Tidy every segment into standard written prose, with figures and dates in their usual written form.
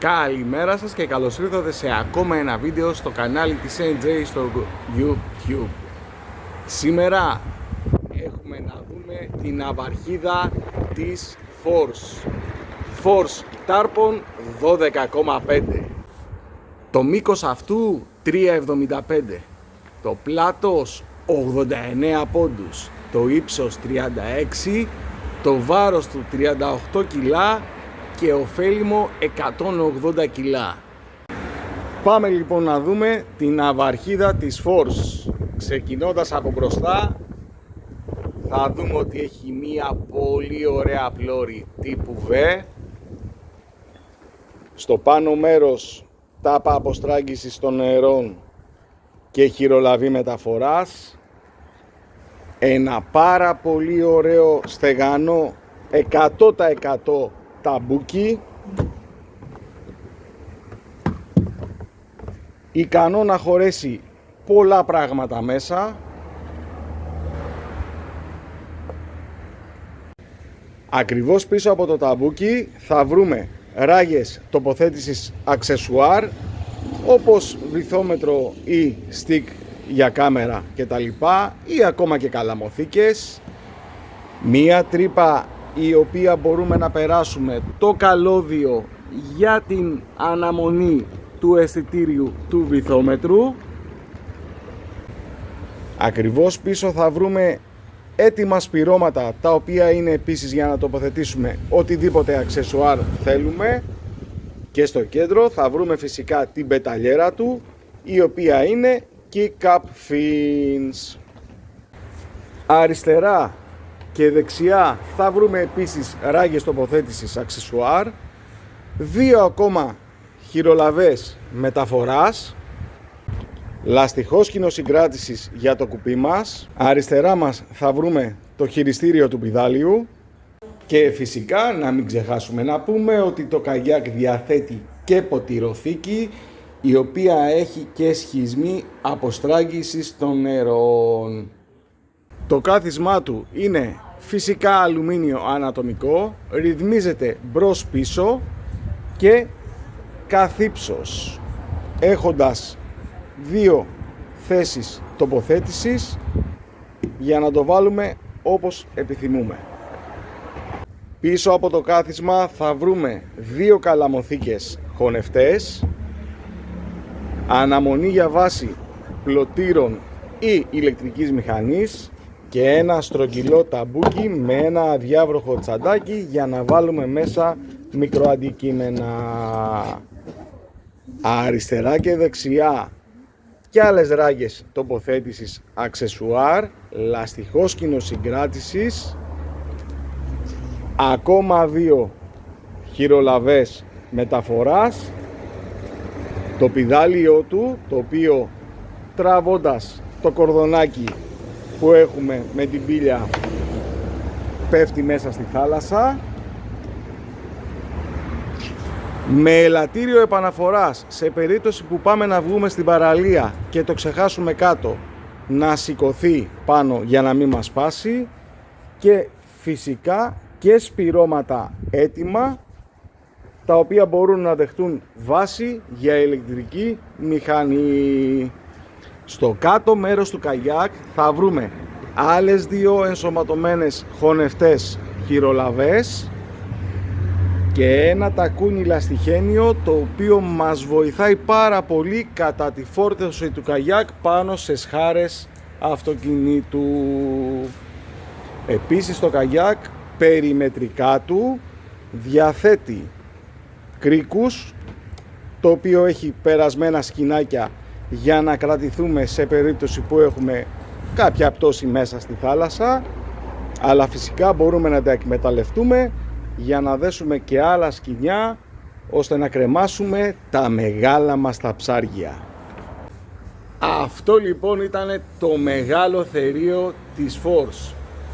Καλημέρα σας και καλώς ήρθατε σε ακόμα ένα βίντεο στο κανάλι της NJ στο YouTube. Σήμερα έχουμε να δούμε την ναυαρχίδα της Force Tarpon 12,5. Το μήκος αυτού 3,75, το πλάτος 89 πόντους, το ύψος 36, το βάρος του 38 κιλά και ωφέλιμο 180 κιλά. Πάμε λοιπόν να δούμε την ναυαρχίδα της Force. Ξεκινώντας από μπροστά, θα δούμε ότι έχει μία πολύ ωραία πλώρη τύπου V. Στο πάνω μέρος τάπα αποστράγγισης των νερών και χειρολαβή μεταφοράς. Ένα πάρα πολύ ωραίο στεγανό 100% ταμπούκι, ικανό να χωρέσει πολλά πράγματα μέσα. Ακριβώς πίσω από το ταμπούκι θα βρούμε ράγες τοποθέτησης αξεσουάρ, όπως βυθόμετρο ή stick για κάμερα κτλ, ή ακόμα και καλαμοθήκες. Μία τρύπα η οποία μπορούμε να περάσουμε το καλώδιο για την αναμονή του αισθητήριου του βυθόμετρου. Ακριβώς πίσω θα βρούμε έτοιμα σπυρώματα, τα οποία είναι επίσης για να τοποθετήσουμε οτιδήποτε αξεσουάρ θέλουμε. Και στο κέντρο θα βρούμε φυσικά την πεταλιέρα του, η οποία είναι kick-up fins. Αριστερά και δεξιά θα βρούμε επίσης ράγες τοποθέτησης αξεσουάρ, δύο ακόμα χειρολαβές μεταφοράς, λαστιχόσκηνο συγκράτησης για το κουπί μας. Αριστερά μας θα βρούμε το χειριστήριο του πηδάλιου και φυσικά να μην ξεχάσουμε να πούμε ότι το καγιάκ διαθέτει και ποτηροθήκη, η οποία έχει και σχισμή αποστράγγισης των νερών. Το κάθισμά του είναι φυσικά αλουμίνιο ανατομικό, ρυθμίζεται μπρος πίσω και καθύψος, έχοντας δύο θέσεις τοποθέτησης για να το βάλουμε όπως επιθυμούμε. Πίσω από το κάθισμα θα βρούμε δύο καλαμοθήκες χωνευτές, αναμονή για βάση πλωτήρων ή ηλεκτρικής μηχανής και ένα στρογγυλό ταμπούκι με ένα αδιάβροχο τσαντάκι για να βάλουμε μέσα μικροαντικείμενα. Αριστερά και δεξιά και άλλες ράγες τοποθέτησης αξεσουάρ, λαστιχόσκηνο συγκράτησης, ακόμα δύο χειρολαβές μεταφοράς, το πηδάλιό του, το οποίο τραβώντας το κορδονάκι που έχουμε με την πύλια πέφτει μέσα στη θάλασσα, με ελαττήριο επαναφοράς σε περίπτωση που πάμε να βγούμε στην παραλία και το ξεχάσουμε κάτω, να σηκωθεί πάνω για να μην μας σπάσει, και φυσικά και σπυρώματα έτοιμα, τα οποία μπορούν να δεχτούν βάση για ηλεκτρική μηχανή. Στο κάτω μέρος του καγιάκ θα βρούμε άλλες δύο ενσωματωμένες χωνευτές χειρολαβές και ένα τακούνι λαστιχένιο, το οποίο μας βοηθάει πάρα πολύ κατά τη φόρτωση του καγιάκ πάνω σε σχάρες αυτοκινήτου. Επίσης το καγιάκ περιμετρικά του διαθέτει κρίκους, το οποίο έχει περασμένα σκηνάκια για να κρατηθούμε σε περίπτωση που έχουμε κάποια πτώση μέσα στη θάλασσα, αλλά φυσικά μπορούμε να τα εκμεταλλευτούμε για να δέσουμε και άλλα σκοινιά, ώστε να κρεμάσουμε τα μεγάλα μας τα ψάρια. Αυτό λοιπόν ήταν το μεγάλο θερίο της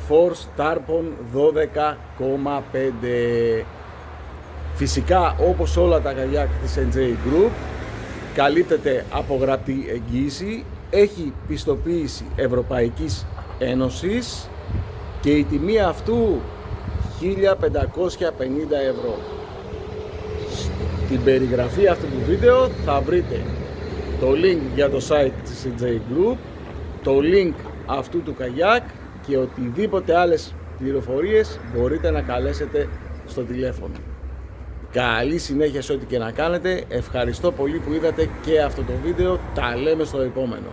Force Tarpon 12,5. Φυσικά, όπως όλα τα καγιάκ της NJ Group, καλύπτεται από γραπτή εγγύηση, έχει πιστοποίηση Ευρωπαϊκής Ένωσης και η τιμή αυτού 1.550 ευρώ. Στην περιγραφή αυτού του βίντεο θα βρείτε το link για το site της CJ Group, το link αυτού του καγιάκ και οτιδήποτε άλλες πληροφορίες μπορείτε να καλέσετε στο τηλέφωνο. Καλή συνέχεια σε ό,τι και να κάνετε. Ευχαριστώ πολύ που είδατε και αυτό το βίντεο. Τα λέμε στο επόμενο.